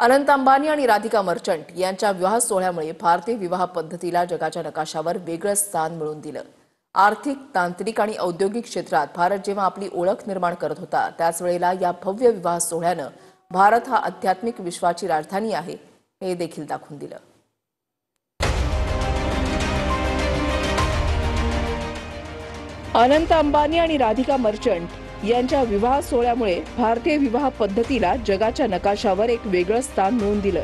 अनंत अंबानी आणि राधिका मर्चंट यांच्या विवाह सोहळ्यामुळे भारतीय विवाह पद्धतीला जगाच्या नकाशावर वेगळं स्थान मिळवून दिलं। आर्थिक, तांत्रिक आणि औद्योगिक क्षेत्रात भारत जेव्हा आपली ओळख निर्माण करत होता, त्याच वेळेला या भव्य विवाह सोहळ्यानं भारत हा आध्यात्मिक विश्वाची राजधानी आहे हे देखील दाखवून दिलं। अनंत अंबानी आणि राधिका मर्चंट यांच्या विवाह सोहळ्यामुळे भारतीय विवाह पद्धतीला जगाच्या नकाशावर एक वेगळं स्थान मिळवून दिलं।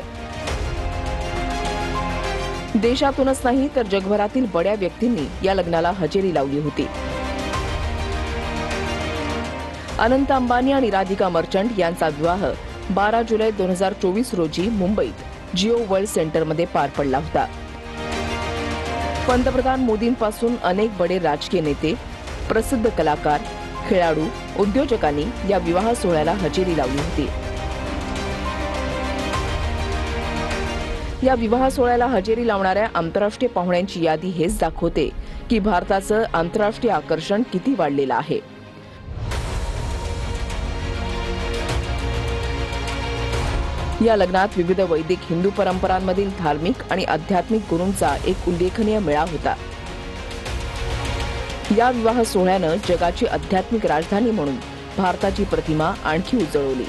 देशातूनच नाही तर जगभरातील बड्या व्यक्तींनी या लग्नाला हजेरी लावली होती। अनंत अंबानी आणि राधिका मर्चंट यांचा विवाह 12 जुलै 2024 रोजी मुंबईत जिओ वर्ल्ड सेंटरमध्ये पार पडला होता। पंतप्रधान मोदींपासून अनेक बडे राजकीय नेते, प्रसिद्ध कलाकार, खेळाडू, उद्योजकांनी या विवाह सोहळ्याला हजेरी लावली होती। या विवाह सोहळ्याला हजेरी लावणाऱ्या आंतरराष्ट्रीय पाहुण्यांची यादी हेच दाखवते की भारताचं आंतरराष्ट्रीय आकर्षण किती वाढलेलं आहे। या लग्नात विविध वैदिक हिंदू परंपरांमधील धार्मिक आणि आध्यात्मिक गुरूंचा एक उल्लेखनीय मेळा होता। या विवाह सोहळ्यानं जगाची आध्यात्मिक राजधानी म्हणून भारताची प्रतिमा आणखी उजळवली।